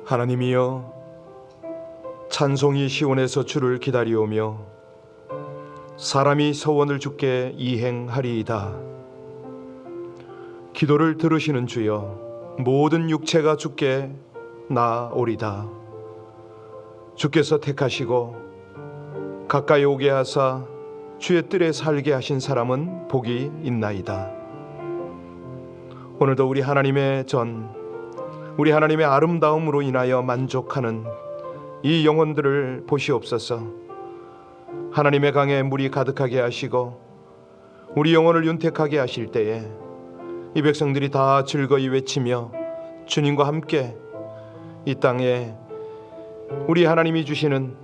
하나님이여, 찬송이 시온에서 주를 기다리오며 사람이 서원을 주께 이행하리이다. 기도를 들으시는 주여, 모든 육체가 주께 나오리다. 주께서 택하시고 가까이 오게 하사 주의 뜰에 살게 하신 사람은 복이 있나이다. 오늘도 우리 하나님의 우리 하나님의 아름다움으로 인하여 만족하는 이 영혼들을 보시옵소서. 하나님의 강에 물이 가득하게 하시고 우리 영혼을 윤택하게 하실 때에 이 백성들이 다 즐거이 외치며 주님과 함께 이 땅에 우리 하나님이 주시는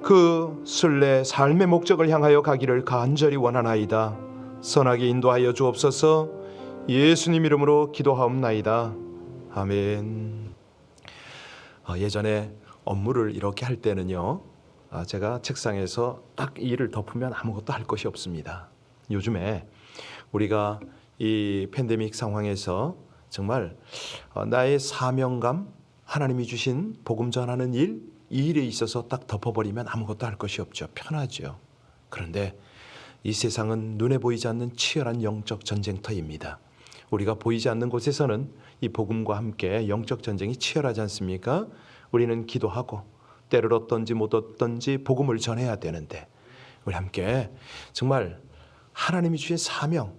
그 순례 삶의 목적을 향하여 가기를 간절히 원하나이다. 선하게 인도하여 주옵소서. 예수님 이름으로 기도하옵나이다. 아멘. 예전에 업무를 이렇게 할 때는요, 제가 책상에서 딱 일을 덮으면 아무것도 할 것이 없습니다. 요즘에 우리가 이 팬데믹 상황에서 정말 나의 사명감, 하나님이 주신 복음 전하는 일, 이 일에 있어서 딱 덮어버리면 아무것도 할 것이 없죠. 편하죠. 그런데 이 세상은 눈에 보이지 않는 치열한 영적 전쟁터입니다. 우리가 보이지 않는 곳에서는 이 복음과 함께 영적 전쟁이 치열하지 않습니까? 우리는 기도하고 때를 얻든지 못 얻든지 복음을 전해야 되는데, 우리 함께 정말 하나님이 주신 사명,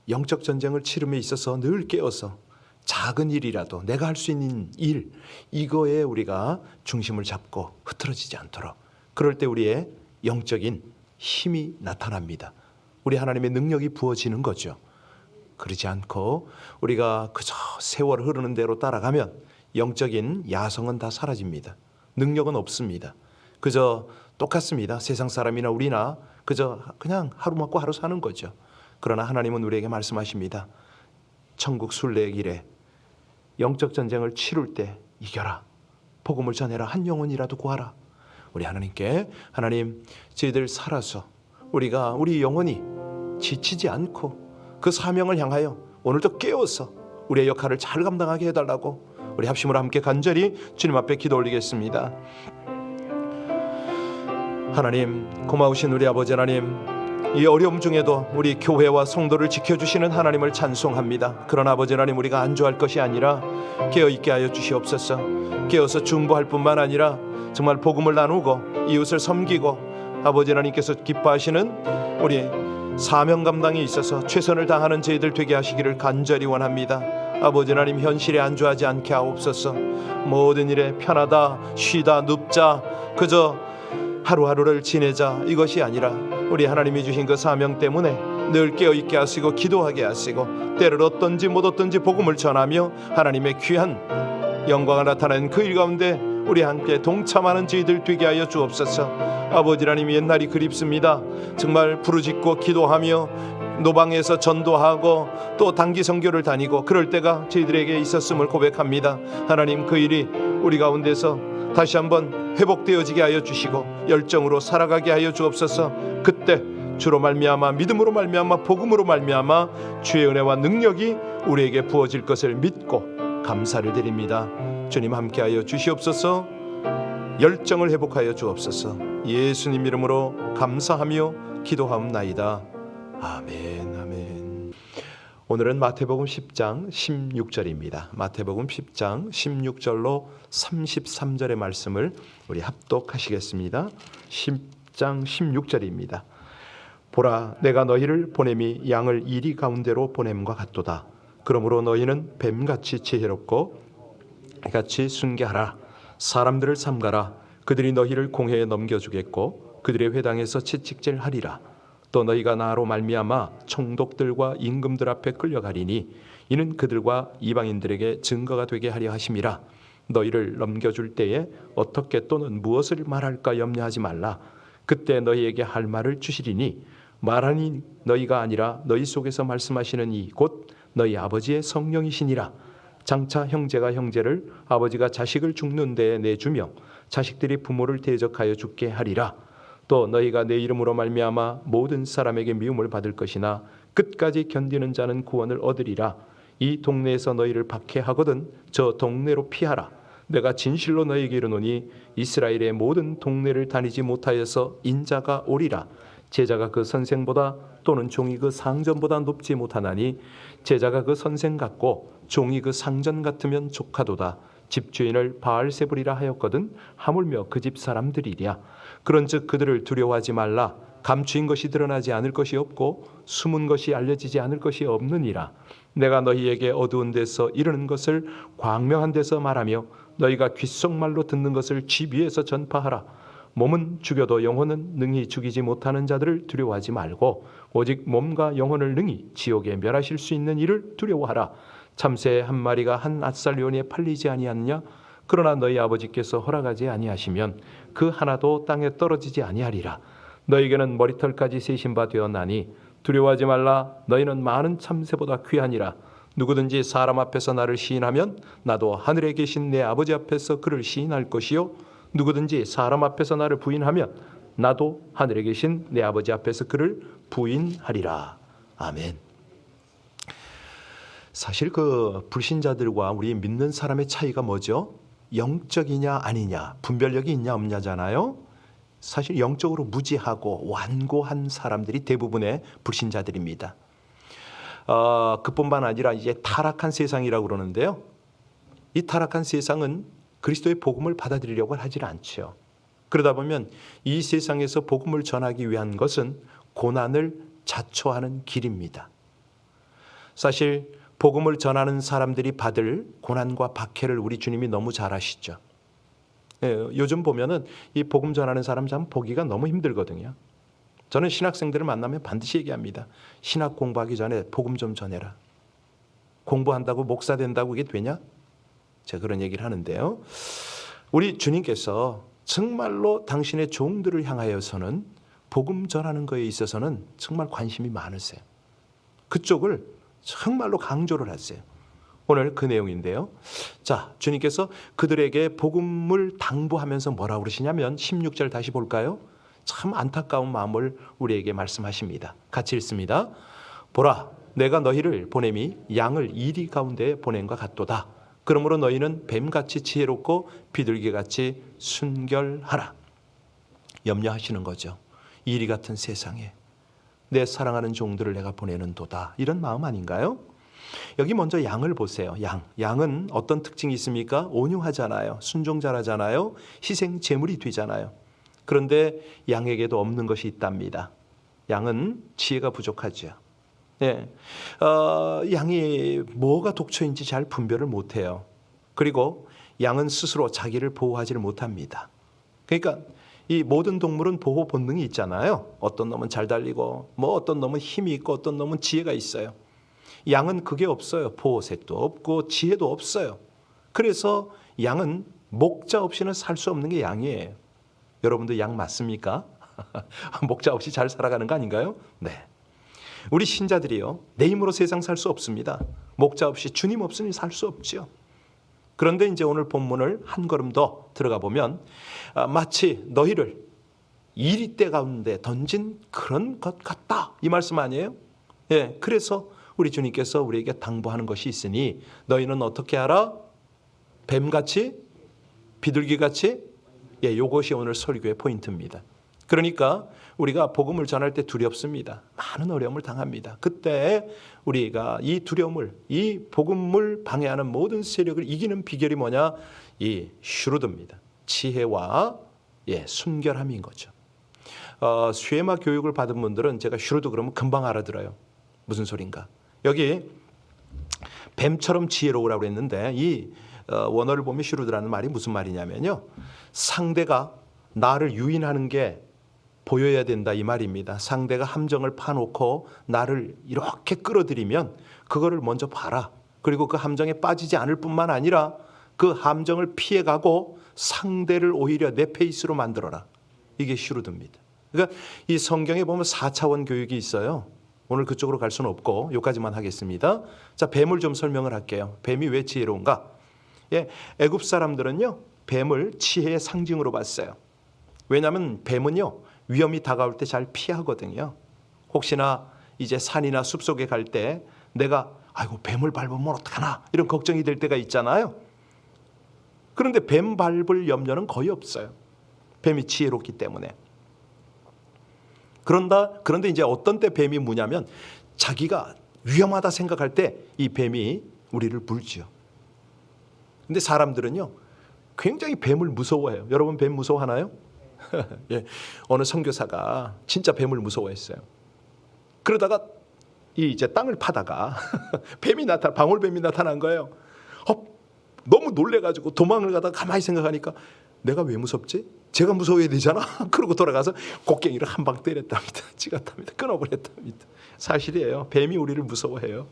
영적 전쟁을 치름에 있어서 늘 깨어서 작은 일이라도 내가 할 수 있는 일, 이거에 우리가 중심을 잡고 흐트러지지 않도록, 그럴 때 우리의 영적인 힘이 나타납니다. 우리 하나님의 능력이 부어지는 거죠. 그러지 않고 우리가 그저 세월 흐르는 대로 따라가면 영적인 야성은 다 사라집니다. 능력은 없습니다. 그저 똑같습니다. 세상 사람이나 우리나 그저 그냥 하루 먹고 하루 사는 거죠. 그러나 하나님은 우리에게 말씀하십니다. 천국 순례의 길에 영적 전쟁을 치룰 때 이겨라. 복음을 전해라. 한 영혼이라도 구하라. 우리 하나님께, 하나님, 저희들 살아서 우리가 우리 영혼이 지치지 않고 그 사명을 향하여 오늘도 깨어서 우리의 역할을 잘 감당하게 해달라고 우리 합심으로 함께 간절히 주님 앞에 기도 올리겠습니다. 하나님, 고마우신 우리 아버지 하나님, 이 어려움 중에도 우리 교회와 성도를 지켜주시는 하나님을 찬송합니다. 그러나 아버지 하나님, 우리가 안주할 것이 아니라 깨어있게 하여 주시옵소서. 깨어서 중보할 뿐만 아니라 정말 복음을 나누고 이웃을 섬기고 아버지 하나님께서 기뻐하시는 우리 사명 감당에 있어서 최선을 다하는 저희들 되게 하시기를 간절히 원합니다. 아버지 하나님, 현실에 안주하지 않게 하옵소서. 모든 일에 편하다, 쉬다, 눕자, 그저 하루하루를 지내자, 이것이 아니라 우리 하나님이 주신 그 사명 때문에 늘 깨어있게 하시고 기도하게 하시고 때를 얻든지 못 얻든지 복음을 전하며 하나님의 귀한 영광을 나타내는 그 일 가운데 우리 함께 동참하는 저희들 되게 하여 주옵소서. 아버지 하나님, 옛날이 그립습니다. 정말 부르짖고 기도하며 노방에서 전도하고 또 단기 선교를 다니고 그럴 때가 저희들에게 있었음을 고백합니다. 하나님, 그 일이 우리 가운데서 다시 한번 회복되어지게 하여 주시고 열정으로 살아가게 하여 주옵소서. 그때 주로 말미암아, 믿음으로 말미암아, 복음으로 말미암아 주의 은혜와 능력이 우리에게 부어질 것을 믿고 감사를 드립니다. 주님, 함께하여 주시옵소서. 열정을 회복하여 주옵소서. 예수님 이름으로 감사하며 기도하옵나이다. 아멘, 아멘. 오늘은 마태복음 10장 16절입니다. 마태복음 10장 16절로 33절의 말씀을 우리 합독하시겠습니다. 10장 16절입니다. 보라, 내가 너희를 보냄이 양을 이리 가운데로 보냄과 같도다. 그러므로 너희는 뱀같이 지혜롭고 같이 순개하라. 사람들을 삼가라. 그들이 너희를 공회에 넘겨주겠고 그들의 회당에서 채찍질하리라. 또 너희가 나로 말미암아 총독들과 임금들 앞에 끌려가리니 이는 그들과 이방인들에게 증거가 되게 하려 하심이라. 너희를 넘겨줄 때에 어떻게 또는 무엇을 말할까 염려하지 말라. 그때 너희에게 할 말을 주시리니 말하니 너희가 아니라 너희 속에서 말씀하시는 이 곧 너희 아버지의 성령이시니라. 장차 형제가 형제를, 아버지가 자식을 죽는 데에 내주며 자식들이 부모를 대적하여 죽게 하리라. 또 너희가 내 이름으로 말미암아 모든 사람에게 미움을 받을 것이나 끝까지 견디는 자는 구원을 얻으리라. 이 동네에서 너희를 박해하거든 저 동네로 피하라. 내가 진실로 너희에게 이르노니 이스라엘의 모든 동네를 다니지 못하여서 인자가 오리라. 제자가 그 선생보다 또는 종이 그 상전보다 높지 못하나니 제자가 그 선생 같고 종이 그 상전 같으면 족하도다. 집주인을 바알세불이라 하였거든 하물며 그 집 사람들이랴. 그런즉 그들을 두려워하지 말라. 감추인 것이 드러나지 않을 것이 없고 숨은 것이 알려지지 않을 것이 없느니라. 내가 너희에게 어두운 데서 이르는 것을 광명한 데서 말하며 너희가 귓속말로 듣는 것을 집 위에서 전파하라. 몸은 죽여도 영혼은 능히 죽이지 못하는 자들을 두려워하지 말고 오직 몸과 영혼을 능히 지옥에 멸하실 수 있는 이를 두려워하라. 참새 한 마리가 한 앗살료니에 팔리지 아니하느냐? 그러나 너희 아버지께서 허락하지 아니하시면 그 하나도 땅에 떨어지지 아니하리라. 너희에게는 머리털까지 세신 바 되었나니 두려워하지 말라. 너희는 많은 참새보다 귀하니라. 누구든지 사람 앞에서 나를 시인하면 나도 하늘에 계신 내 아버지 앞에서 그를 시인할 것이요 누구든지 사람 앞에서 나를 부인하면 나도 하늘에 계신 내 아버지 앞에서 그를 부인하리라. 아멘. 사실 그 불신자들과 우리 믿는 사람의 차이가 뭐죠? 영적이냐 아니냐, 분별력이 있냐 없냐잖아요. 사실 영적으로 무지하고 완고한 사람들이 대부분의 불신자들입니다. 그뿐만 아니라 이제 타락한 세상이라고 그러는데요. 이 타락한 세상은 그리스도의 복음을 받아들이려고 하질 않죠. 그러다 보면 이 세상에서 복음을 전하기 위한 것은 고난을 자초하는 길입니다. 사실 복음을 전하는 사람들이 받을 고난과 박해를 우리 주님이 너무 잘 아시죠. 요즘 보면은 이 복음 전하는 사람 참 보기가 너무 힘들거든요. 저는 신학생들을 만나면 반드시 얘기합니다. 신학 공부하기 전에 복음 좀 전해라. 공부한다고 목사 된다고 이게 되냐? 제가 그런 얘기를 하는데요. 우리 주님께서 정말로 당신의 종들을 향하여서는 복음 전하는 것에 있어서는 정말 관심이 많으세요. 그쪽을 정말로 강조를 하세요. 오늘 그 내용인데요. 자, 주님께서 그들에게 복음을 당부하면서 뭐라고 그러시냐면 16절 다시 볼까요? 참 안타까운 마음을 우리에게 말씀하십니다. 같이 읽습니다. 보라, 내가 너희를 보냄이 양을 이리 가운데 보낸 것 같도다. 그러므로 너희는 뱀같이 지혜롭고 비둘기같이 순결하라. 염려하시는 거죠. 이리 같은 세상에 내 사랑하는 종들을 내가 보내는 도다. 이런 마음 아닌가요? 여기 먼저 양을 보세요. 양은 어떤 특징이 있습니까? 온유하잖아요. 순종잘하잖아요. 희생 제물이 되잖아요. 그런데 양에게도 없는 것이 있답니다. 양은 지혜가 부족하죠. 네. 양이 뭐가 독초인지 잘 분별을 못해요. 그리고 양은 스스로 자기를 보호하지를 못합니다. 그러니까 이 모든 동물은 보호 본능이 있잖아요. 어떤 놈은 잘 달리고 어떤 놈은 힘이 있고 어떤 놈은 지혜가 있어요. 양은 그게 없어요. 보호색도 없고 지혜도 없어요. 그래서 양은 목자 없이는 살 수 없는 게 양이에요. 여러분도 양 맞습니까? 목자 없이 잘 살아가는 거 아닌가요? 네. 우리 신자들이요, 내 힘으로 세상 살 수 없습니다. 목자 없이 주님 없으니 살 수 없죠. 그런데 이제 오늘 본문을 한 걸음 더 들어가 보면 마치 너희를 이리대 가운데 던진 그런 것 같다, 이 말씀 아니에요? 예, 그래서 우리 주님께서 우리에게 당부하는 것이 있으니 너희는 어떻게 하라? 뱀같이, 비둘기같이. 예, 이것이 오늘 설교의 포인트입니다. 그러니까 우리가 복음을 전할 때 두렵습니다. 많은 어려움을 당합니다. 그때 우리가 이 두려움을, 이 복음을 방해하는 모든 세력을 이기는 비결이 뭐냐? 이 슈루드입니다. 지혜와 순결함인 거죠. 쉐마 교육을 받은 분들은 제가 슈루드 그러면 금방 알아들어요. 무슨 소린가? 여기 뱀처럼 지혜로우라고 했는데 이 원어를 보면 슈루드라는 말이 무슨 말이냐면요, 상대가 나를 유인하는 게 보여야 된다, 이 말입니다. 상대가 함정을 파놓고 나를 이렇게 끌어들이면 그거를 먼저 봐라. 그리고 그 함정에 빠지지 않을 뿐만 아니라 그 함정을 피해가고 상대를 오히려 내 페이스로 만들어라. 이게 슈루드입니다. 그러니까 이 성경에 보면 4차원 교육이 있어요. 오늘 그쪽으로 갈 수는 없고 여기까지만 하겠습니다. 자, 뱀을 좀 설명을 할게요. 뱀이 왜 지혜로운가? 애굽 사람들은요, 뱀을 지혜의 상징으로 봤어요. 왜냐하면 뱀은요, 위험이 다가올 때 잘 피하거든요. 혹시나 이제 산이나 숲속에 갈 때 내가 아이고 뱀을 밟으면 어떡하나 이런 걱정이 될 때가 있잖아요. 그런데 뱀 밟을 염려는 거의 없어요. 뱀이 지혜롭기 때문에. 그런데 이제 어떤 때 뱀이 무냐면 자기가 위험하다 생각할 때 이 뱀이 우리를 물지요. 근데 사람들은요 굉장히 뱀을 무서워해요. 여러분 뱀 무서워하나요? 예, 어느 선교사가 진짜 뱀을 무서워했어요. 그러다가 이제 땅을 파다가 방울뱀이 나타난 거예요. 너무 놀래가지고 도망을 가다가 가만히 생각하니까 내가 왜 무섭지? 제가 무서워야 되잖아. 그러고 돌아가서 곡괭이를 한 방 때렸답니다. 찍었답니다. 끊어버렸답니다. 사실이에요. 뱀이 우리를 무서워해요.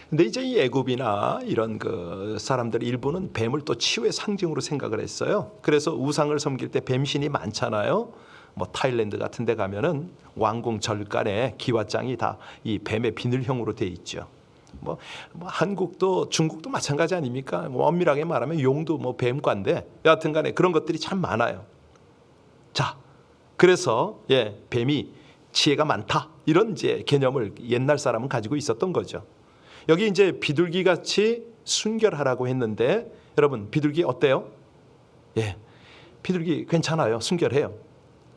근데 이제 이 애굽이나 이런 그 사람들 일부는 뱀을 또 치유의 상징으로 생각을 했어요. 그래서 우상을 섬길 때 뱀신이 많잖아요. 뭐 타일랜드 같은 데 가면은 왕궁 절간에 기와장이 다 이 뱀의 비늘형으로 돼 있죠. 뭐 한국도 중국도 마찬가지 아닙니까? 뭐 엄밀하게 말하면 용도 뭐 뱀과인데 여하튼간에 그런 것들이 참 많아요. 자, 그래서 뱀이 지혜가 많다 이런 이제 개념을 옛날 사람은 가지고 있었던 거죠. 여기 이제 비둘기 같이 순결하라고 했는데 여러분 비둘기 어때요? 비둘기 괜찮아요. 순결해요.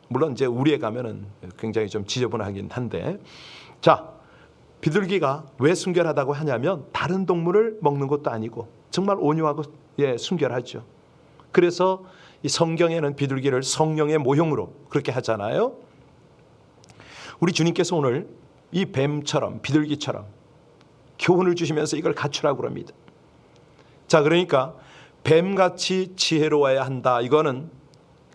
물론 이제 우리에 가면은 굉장히 좀 지저분하긴 한데, 자, 비둘기가 왜 순결하다고 하냐면 다른 동물을 먹는 것도 아니고 정말 온유하고 순결하죠. 그래서 이 성경에는 비둘기를 성령의 모형으로 그렇게 하잖아요. 우리 주님께서 오늘 이 뱀처럼 비둘기처럼 교훈을 주시면서 이걸 갖추라고 합니다. 자, 그러니까 뱀같이 지혜로워야 한다. 이거는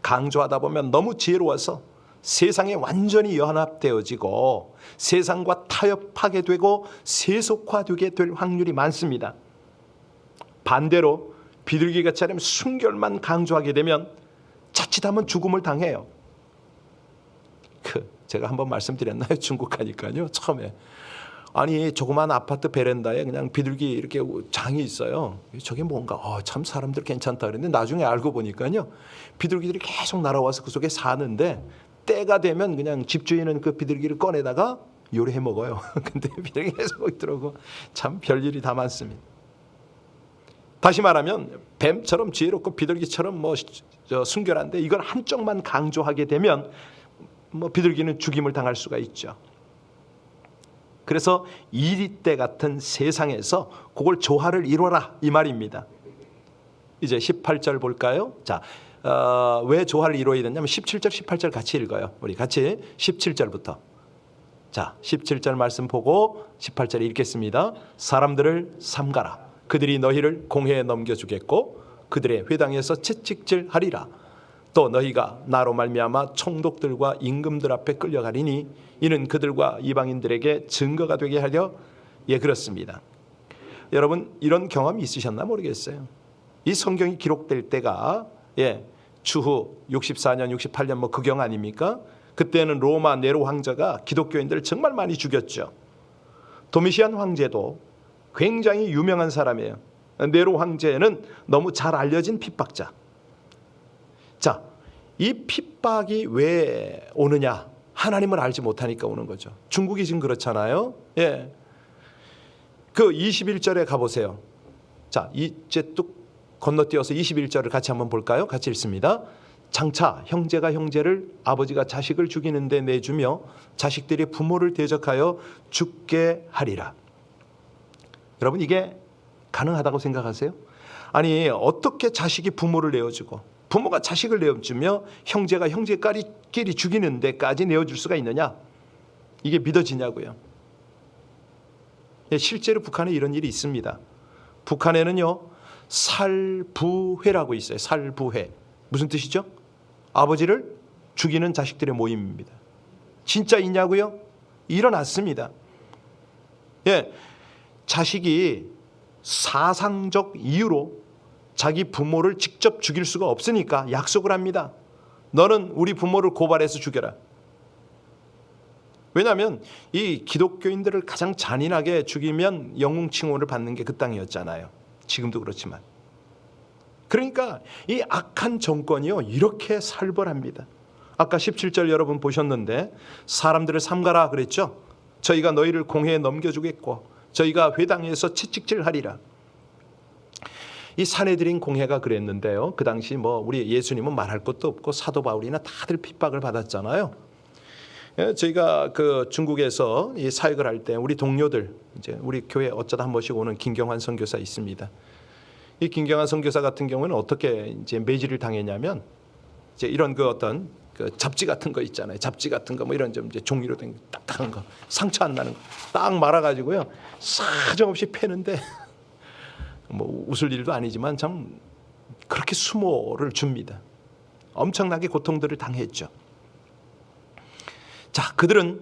강조하다 보면 너무 지혜로워서 세상에 완전히 연합되어지고 세상과 타협하게 되고 세속화되게 될 확률이 많습니다. 반대로 비둘기같이 순결만 강조하게 되면 자칫하면 죽음을 당해요. 제가 한번 말씀드렸나요? 중국 가니까요. 처음에 아니 조그만 아파트 베란다에 그냥 비둘기 이렇게 장이 있어요. 저게 뭔가 참 사람들 괜찮다 그랬는데 나중에 알고 보니까요. 비둘기들이 계속 날아와서 그 속에 사는데 때가 되면 그냥 집주인은 그 비둘기를 꺼내다가 요리해 먹어요. 근데 비둘기 계속 있더라고. 참 별일이 다 많습니다. 다시 말하면 뱀처럼 지혜롭고 비둘기처럼 순결한데 이걸 한쪽만 강조하게 되면 비둘기는 죽임을 당할 수가 있죠. 그래서 이리때 같은 세상에서 그걸 조화를 이루어라 이 말입니다. 이제 18절 볼까요? 자, 왜 조화를 이루어야 되냐면 17절 18절 같이 읽어요. 우리 같이 17절부터. 자, 17절 말씀 보고 18절 읽겠습니다. 사람들을 삼가라. 그들이 너희를 공회에 넘겨주겠고 그들의 회당에서 채찍질하리라. 또 너희가 나로 말미암아 총독들과 임금들 앞에 끌려가리니 이는 그들과 이방인들에게 증거가 되게 하려. 그렇습니다. 여러분 이런 경험이 있으셨나 모르겠어요. 이 성경이 기록될 때가 추후 64년 68년 그경 아닙니까? 그때는 로마 네로 황제가 기독교인들을 정말 많이 죽였죠. 도미시안 황제도 굉장히 유명한 사람이에요. 네로 황제는 너무 잘 알려진 핍박자. 자, 이 핍박이 왜 오느냐? 하나님을 알지 못하니까 오는 거죠. 중국이 지금 그렇잖아요. 그 21절에 가보세요. 자, 이제 뚝 건너뛰어서 21절을 같이 한번 볼까요? 같이 읽습니다. 장차 형제가 형제를 아버지가 자식을 죽이는 데 내주며 자식들이 부모를 대적하여 죽게 하리라. 여러분 이게 가능하다고 생각하세요? 아니 어떻게 자식이 부모를 내어주고 부모가 자식을 내어주며 형제가 형제끼리 죽이는 데까지 내어줄 수가 있느냐? 이게 믿어지냐고요. 실제로 북한에 이런 일이 있습니다. 북한에는요 살부회라고 있어요. 살부회. 무슨 뜻이죠? 아버지를 죽이는 자식들의 모임입니다. 진짜 있냐고요? 일어났습니다. 자식이 사상적 이유로 자기 부모를 직접 죽일 수가 없으니까 약속을 합니다. 너는 우리 부모를 고발해서 죽여라. 왜냐하면 이 기독교인들을 가장 잔인하게 죽이면 영웅 칭호를 받는 게 그 땅이었잖아요. 지금도 그렇지만. 그러니까 이 악한 정권이요 이렇게 살벌합니다. 아까 17절 여러분 보셨는데 사람들을 삼가라 그랬죠. 저희가 너희를 공회에 넘겨주겠고 저희가 회당에서 채찍질하리라. 이 산헤드린 공회가 그랬는데요. 그 당시 뭐 우리 예수님은 말할 것도 없고 사도 바울이나 다들 핍박을 받았잖아요. 저희가 그 중국에서 이 사역을 할 때 우리 동료들, 이제 우리 교회 어쩌다 한 번씩 오는 김경환 선교사 있습니다. 이 김경환 선교사 같은 경우는 어떻게 이제 매질을 당했냐면, 이제 이런 그 어떤 그 잡지 같은 거 있잖아요. 잡지 같은 거 뭐 이런 좀 이제 종이로 된 딱딱한 거, 상처 안 나는 거 딱 말아가지고요, 사정없이 패는데 뭐 웃을 일도 아니지만 참 그렇게 수모를 줍니다. 엄청나게 고통들을 당했죠. 자, 그들은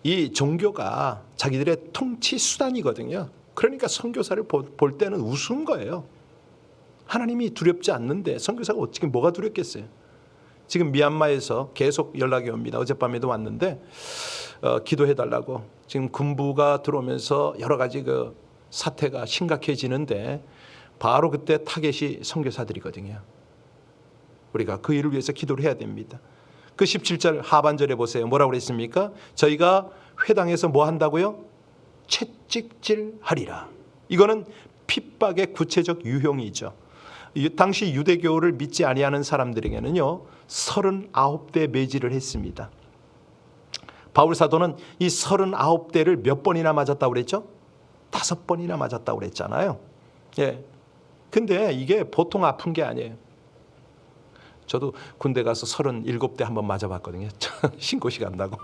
이 종교가 자기들의 통치 수단이거든요. 그러니까 선교사를 볼 때는 우스운 거예요. 하나님이 두렵지 않는데 선교사가 어떻게 뭐가 두렵겠어요. 지금 미얀마에서 계속 연락이 옵니다. 어젯밤에도 왔는데 기도해달라고. 지금 군부가 들어오면서 여러 가지 그 사태가 심각해지는데 바로 그때 타겟이 선교사들이거든요. 우리가 그 일을 위해서 기도를 해야 됩니다. 그 17절 하반절에 보세요. 뭐라고 그랬습니까? 저희가 회당에서 뭐 한다고요? 채찍질하리라. 이거는 핍박의 구체적 유형이죠. 당시 유대교를 믿지 아니하는 사람들에게는요 39대 매질을 했습니다. 바울 사도는 이 39대를 몇 번이나 맞았다고 그랬죠? 5번이나 맞았다고 그랬잖아요. 예. 근데 이게 보통 아픈 게 아니에요. 저도 군대 가서 37대 한번 맞아봤거든요. 신고식 한다고.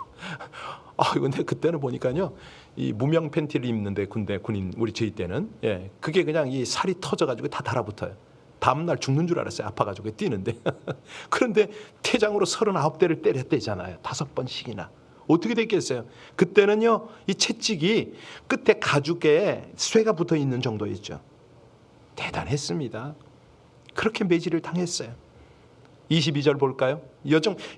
근데 그때는 보니까요, 이 무명 팬티를 입는데 군인 우리 저희 때는 그게 그냥 이 살이 터져가지고 다 달아붙어요. 다음날 죽는 줄 알았어요. 아파가지고 뛰는데. 그런데 퇴장으로 39대를 때렸대잖아요. 5번씩이나. 어떻게 됐겠어요? 그때는요, 이 채찍이 끝에 가죽에 쇠가 붙어 있는 정도였죠. 대단했습니다. 그렇게 매질을 당했어요. 22절 볼까요?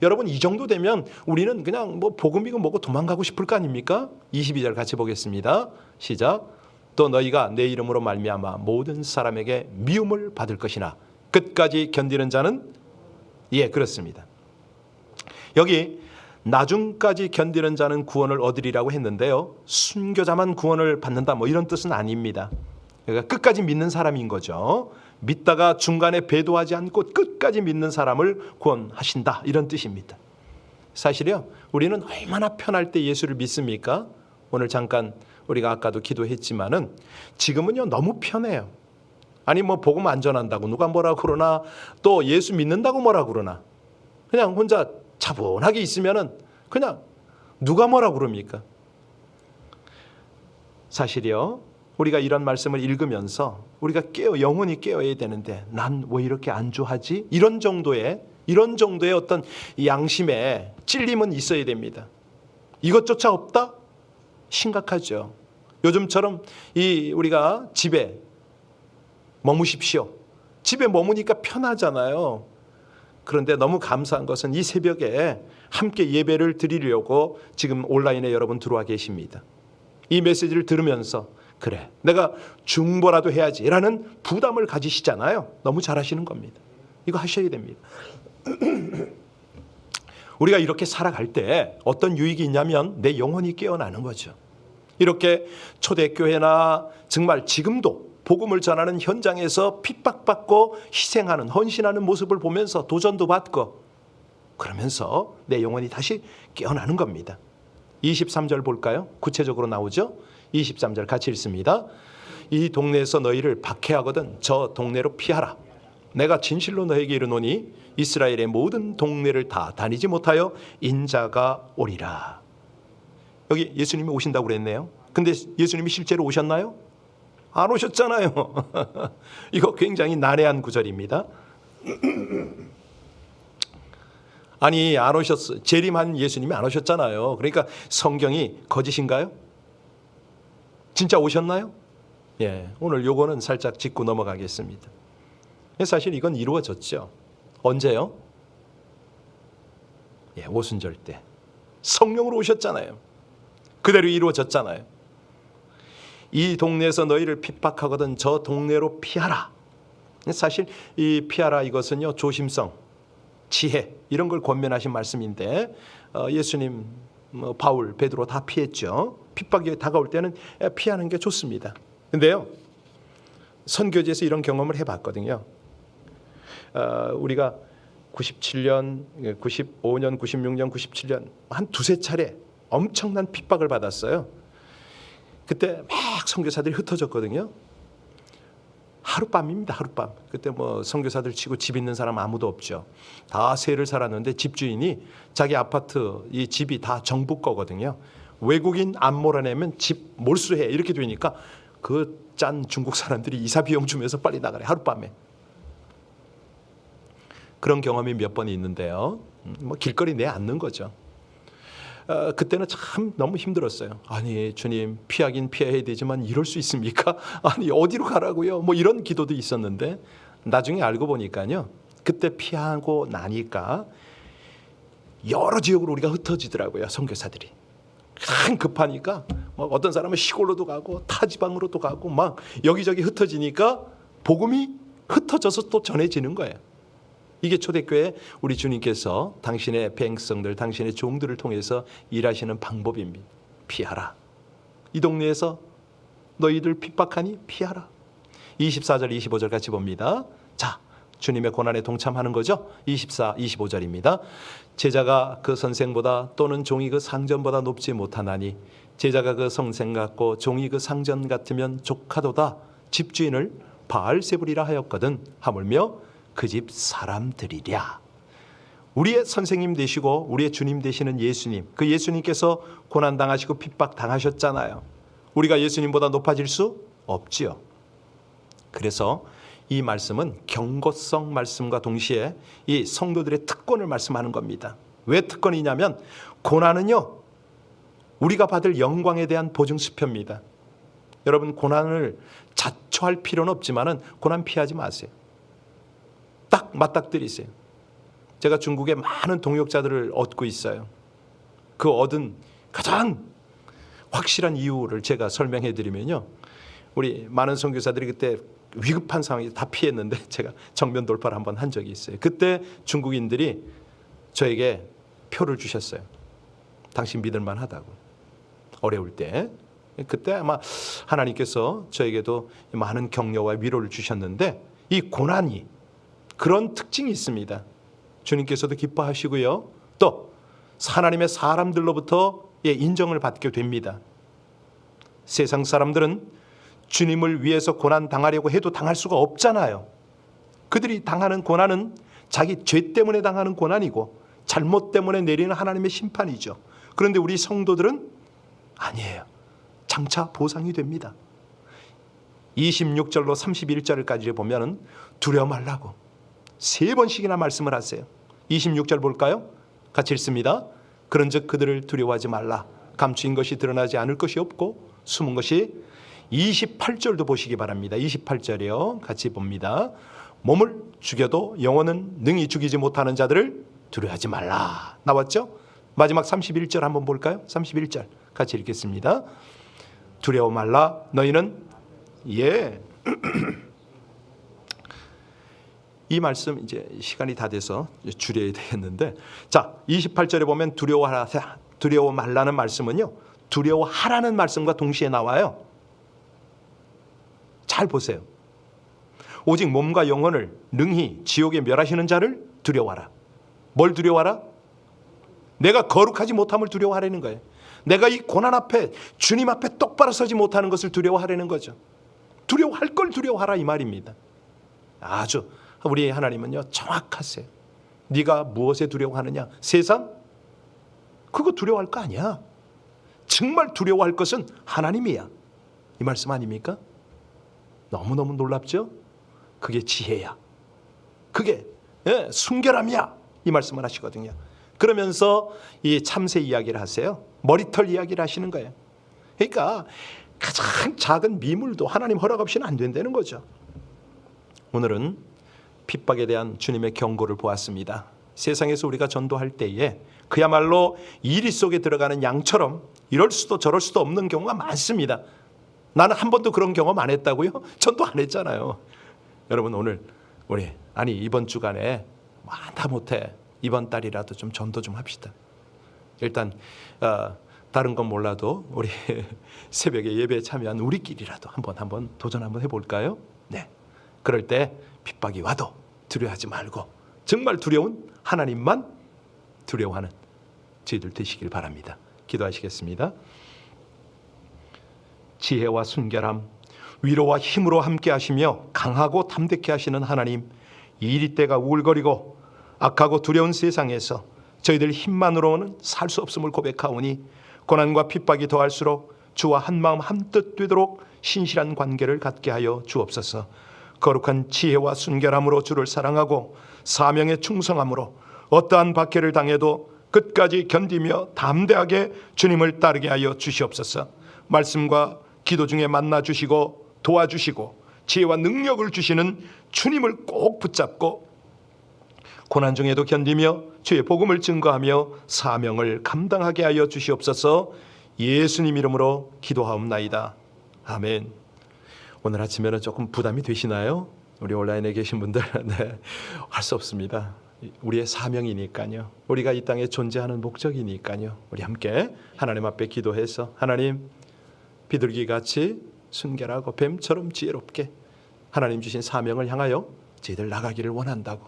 여러분 이 정도 되면 우리는 그냥 뭐 복음이고 뭐고 도망가고 싶을 거 아닙니까? 22절 같이 보겠습니다. 시작. 또 너희가 내 이름으로 말미암아 모든 사람에게 미움을 받을 것이나 끝까지 견디는 자는 그렇습니다. 여기 나중까지 견디는 자는 구원을 얻으리라고 했는데요. 순교자만 구원을 받는다 뭐 이런 뜻은 아닙니다. 그러니까 끝까지 믿는 사람인 거죠. 믿다가 중간에 배도하지 않고 끝까지 믿는 사람을 구원하신다 이런 뜻입니다. 사실요, 우리는 얼마나 편할 때 예수를 믿습니까? 오늘 잠깐 우리가 아까도 기도했지만은 지금은요 너무 편해요. 아니 뭐 복음 안 전한다고 누가 뭐라 그러나 또 예수 믿는다고 뭐라 그러나 그냥 혼자 차분하게 있으면은 그냥 누가 뭐라 그럽니까? 사실이요, 우리가 이런 말씀을 읽으면서 우리가 영혼이 깨어야 되는데 난 왜 이렇게 안주하지? 이런 정도의 어떤 양심에 찔림은 있어야 됩니다. 이것조차 없다? 심각하죠. 요즘처럼 우리가 집에 머무십시오. 집에 머무니까 편하잖아요. 그런데 너무 감사한 것은 이 새벽에 함께 예배를 드리려고 지금 온라인에 여러분 들어와 계십니다. 이 메시지를 들으면서 그래, 내가 중보라도 해야지라는 부담을 가지시잖아요. 너무 잘하시는 겁니다. 이거 하셔야 됩니다. 우리가 이렇게 살아갈 때 어떤 유익이 있냐면 내 영혼이 깨어나는 거죠. 이렇게 초대교회나 정말 지금도 복음을 전하는 현장에서 핍박받고 희생하는, 헌신하는 모습을 보면서 도전도 받고 그러면서 내 영혼이 다시 깨어나는 겁니다. 23절 볼까요? 구체적으로 나오죠. 23절 같이 읽습니다. 이 동네에서 너희를 박해하거든 저 동네로 피하라. 내가 진실로 너에게 이르노니 이스라엘의 모든 동네를 다 다니지 못하여 인자가 오리라. 여기 예수님이 오신다고 그랬네요. 근데 예수님이 실제로 오셨나요? 안 오셨잖아요. 이거 굉장히 난해한 구절입니다. 아니 안 오셨어. 재림한 예수님이 안 오셨잖아요. 그러니까 성경이 거짓인가요? 진짜 오셨나요? 오늘 요거는 살짝 짚고 넘어가겠습니다. 사실 이건 이루어졌죠. 언제요? 오순절 때 성령으로 오셨잖아요. 그대로 이루어졌잖아요. 이 동네에서 너희를 핍박하거든 저 동네로 피하라. 사실 이 피하라 이것은요 조심성, 지혜 이런 걸 권면하신 말씀인데 예수님, 바울, 베드로 다 피했죠. 핍박이 다가올 때는 피하는 게 좋습니다. 근데요 선교지에서 이런 경험을 해봤거든요. 우리가 97년, 95년, 96년, 97년 한 두세 차례 엄청난 핍박을 받았어요. 그때 막 선교사들이 흩어졌거든요. 하룻밤입니다. 하룻밤. 그때 뭐 선교사들 치고 집 있는 사람 아무도 없죠. 다 세를 살았는데 집주인이 자기 아파트 이 집이 다 정부 거거든요. 외국인 안 몰아내면 집 몰수해 이렇게 되니까 그 짠 중국 사람들이 이사 비용 주면서 빨리 나가래. 하룻밤에. 그런 경험이 몇 번 있는데요. 뭐 길거리 내앉는 거죠. 그때는 참 너무 힘들었어요. 아니 주님 피하긴 피해야 되지만 이럴 수 있습니까? 아니 어디로 가라고요? 뭐 이런 기도도 있었는데 나중에 알고 보니까요. 그때 피하고 나니까 여러 지역으로 우리가 흩어지더라고요. 선교사들이. 급하니까 뭐 어떤 사람은 시골로도 가고 타 지방으로도 가고 막 여기저기 흩어지니까 복음이 흩어져서 또 전해지는 거예요. 이게 초대교회 우리 주님께서 당신의 백성들, 당신의 종들을 통해서 일하시는 방법입니다. 피하라. 이 동네에서 너희들 핍박하니 피하라. 24절, 25절 같이 봅니다. 자, 주님의 고난에 동참하는 거죠. 24, 25절입니다. 제자가 그 선생보다 또는 종이 그 상전보다 높지 못하나니 제자가 그 선생 같고 종이 그 상전 같으면 족하도다. 집주인을 바알세불이라 하였거든. 하물며 그 집 사람들이랴. 우리의 선생님 되시고 우리의 주님 되시는 예수님, 그 예수님께서 고난당하시고 핍박당하셨잖아요. 우리가 예수님보다 높아질 수 없지요. 그래서 이 말씀은 경고성 말씀과 동시에 이 성도들의 특권을 말씀하는 겁니다. 왜 특권이냐면 고난은요, 우리가 받을 영광에 대한 보증수표입니다. 여러분 고난을 자초할 필요는 없지만은 고난 피하지 마세요. 딱 맞닥뜨리세요. 제가 중국에 많은 동역자들을 얻고 있어요. 그 얻은 가장 확실한 이유를 제가 설명해 드리면요. 우리 많은 선교사들이 그때 위급한 상황에 다 피했는데 제가 정면 돌파를 한번 한 적이 있어요. 그때 중국인들이 저에게 표를 주셨어요. 당신 믿을만 하다고. 어려울 때. 그때 아마 하나님께서 저에게도 많은 격려와 위로를 주셨는데 이 고난이 그런 특징이 있습니다. 주님께서도 기뻐하시고요. 또 하나님의 사람들로부터 인정을 받게 됩니다. 세상 사람들은 주님을 위해서 고난 당하려고 해도 당할 수가 없잖아요. 그들이 당하는 고난은 자기 죄 때문에 당하는 고난이고 잘못 때문에 내리는 하나님의 심판이죠. 그런데 우리 성도들은 아니에요. 장차 보상이 됩니다. 26절로 31절까지 보면은 두려워 말라고 3번씩이나 말씀을 하세요. 26절 볼까요? 같이 읽습니다. 그런즉 그들을 두려워하지 말라. 감추인 것이 드러나지 않을 것이 없고 숨은 것이 28절도 보시기 바랍니다. 28절이요. 같이 봅니다. 몸을 죽여도 영혼은 능히 죽이지 못하는 자들을 두려워하지 말라. 나왔죠? 마지막 31절 한번 볼까요? 31절 같이 읽겠습니다. 두려워 말라. 너희는 이 말씀 이제 시간이 다 돼서 줄여야 되겠는데, 자 28절에 보면 두려워 말라는 말씀은요, 두려워하라는 말씀과 동시에 나와요. 잘 보세요. 오직 몸과 영혼을 능히 지옥에 멸하시는 자를 두려워하라. 뭘 두려워하라? 내가 거룩하지 못함을 두려워하라는 거예요. 내가 이 고난 앞에 주님 앞에 똑바로 서지 못하는 것을 두려워하라는 거죠. 두려워할 걸 두려워하라 이 말입니다. 아주 우리 하나님은요 정확하세요. 네가 무엇에 두려워하느냐? 세상? 그거 두려워할 거 아니야. 정말 두려워할 것은 하나님이야. 이 말씀 아닙니까? 너무너무 놀랍죠? 그게 지혜야. 그게 순결함이야. 이 말씀을 하시거든요. 그러면서 이 참새 이야기를 하세요. 머리털 이야기를 하시는 거예요. 그러니까 가장 작은 미물도 하나님 허락 없이는 안 된다는 거죠. 오늘은 핍박에 대한 주님의 경고를 보았습니다. 세상에서 우리가 전도할 때에 그야말로 이리 속에 들어가는 양처럼 이럴 수도 저럴 수도 없는 경우가 많습니다. 나는 한 번도 그런 경험 안 했다고요? 전도 안 했잖아요. 여러분 오늘 이번 주간에 다 못해. 이번 달이라도 좀 전도 좀 합시다. 일단 다른 건 몰라도 우리 새벽에 예배에 참여한 우리끼리라도 한번 도전 한번 해볼까요? 네, 그럴 때 핍박이 와도 두려워하지 말고 정말 두려운 하나님만 두려워하는 저희들 되시길 바랍니다. 기도하시겠습니다. 지혜와 순결함, 위로와 힘으로 함께 하시며 강하고 담대케 하시는 하나님, 이 이리때가 우울거리고 악하고 두려운 세상에서 저희들 힘만으로는 살 수 없음을 고백하오니 고난과 핍박이 더할수록 주와 한마음 한뜻 되도록 신실한 관계를 갖게 하여 주옵소서. 거룩한 지혜와 순결함으로 주를 사랑하고 사명에 충성함으로 어떠한 박해를 당해도 끝까지 견디며 담대하게 주님을 따르게 하여 주시옵소서. 말씀과 기도 중에 만나 주시고 도와주시고 지혜와 능력을 주시는 주님을 꼭 붙잡고 고난 중에도 견디며 주의 복음을 증거하며 사명을 감당하게 하여 주시옵소서. 예수님 이름으로 기도하옵나이다. 아멘. 오늘 아침에는 조금 부담이 되시나요? 우리 온라인에 계신 분들 네, 할 수 없습니다. 우리의 사명이니까요. 우리가 이 땅에 존재하는 목적이니까요. 우리 함께 하나님 앞에 기도해서 하나님, 비둘기같이 순결하고 뱀처럼 지혜롭게 하나님 주신 사명을 향하여 저희들 나가기를 원한다고,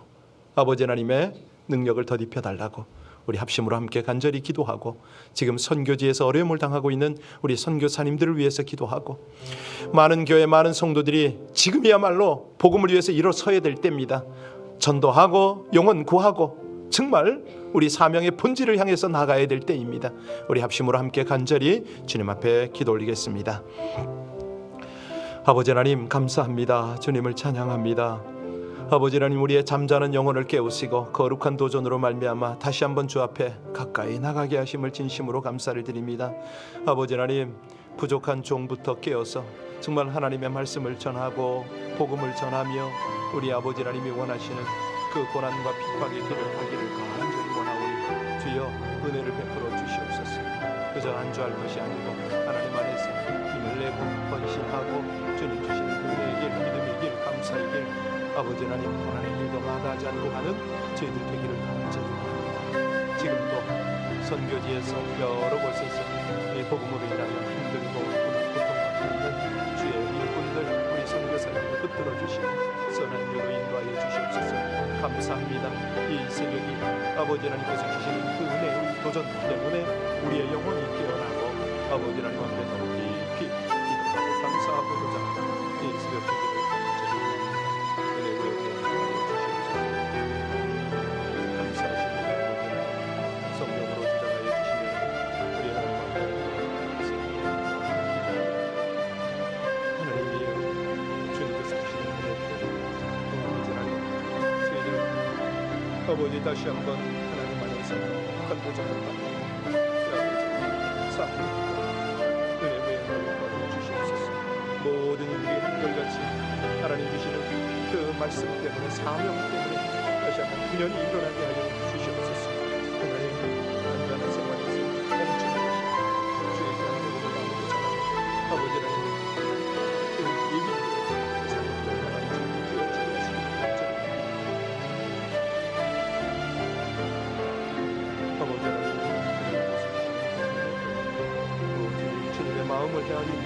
아버지 하나님의 능력을 더입혀 달라고 우리 합심으로 함께 간절히 기도하고, 지금 선교지에서 어려움을 당하고 있는 우리 선교사님들을 위해서 기도하고, 많은 교회 많은 성도들이 지금이야말로 복음을 위해서 일어서야 될 때입니다. 전도하고 영혼 구하고 정말 우리 사명의 본질을 향해서 나가야 될 때입니다. 우리 합심으로 함께 간절히 주님 앞에 기도 올리겠습니다. 아버지 하나님 감사합니다. 주님을 찬양합니다. 아버지 하나님, 우리의 잠자는 영혼을 깨우시고 거룩한 도전으로 말미암아 다시 한번 주 앞에 가까이 나가게 하심을 진심으로 감사를 드립니다. 아버지 하나님, 부족한 종부터 깨어서 정말 하나님의 말씀을 전하고 복음을 전하며 우리 아버지 하나님이 원하시는 그 고난과 핍박의 길을 가기를 간절히 원하오니 주여 은혜를 베풀어 주시옵소서. 그저 안주할 것이 아니고 하나님 안에서 힘을 내고 헌신하고 주님 주시는 은혜의 길, 믿음의 길, 감사의 길, 아버지 하나님 고난의 길도 마다하지 않고 가는 저희들 되기를 간절히 원합니다. 지금도 선교지에서 여러 곳에서 이 복음으로 인하여 힘들고 고통받고 있는 주의 일꾼들, 우리 선교사님을 붙들어 주시고 선한 일로 인도하여 주시옵소서. 감사합니다. 이 새벽이 아버지 하나님께서 주시는 그 은혜의 도전 때문에 우리의 영혼이 깨어나고 아버지 하나님 앞에 더 깊이 기도하고 감사하고 도전하는 이 새벽 되기를 간절히 원합니다. 은혜 위에 주시옵소서. 감사하십니다. 아버지 하나님, 성령으로 주장하여 주시면 우리 하나님 앞에 하나님이여, 주님께서 주시는 은혜대로 아버지 하나님, 저희들 아버지 다시 한번 하나님 안에서 한 도전을 받고 은혜 위에 너를 주시옵소서. 모든 일들이 한결같이 하나님 주시는 그 말씀 때문에, 사명 때문에 다시 한번 분연히 일어나게 하여 주시옵소서. 하나님, 안전한 생활에서 멈추는 것이 주의 귀한 복음을 나누고 전하는 아버지 하나님, 그 예비되어 사역을 하나님 주여 주시옵소서. 아버지 하나님, 주님의 마음을 향하여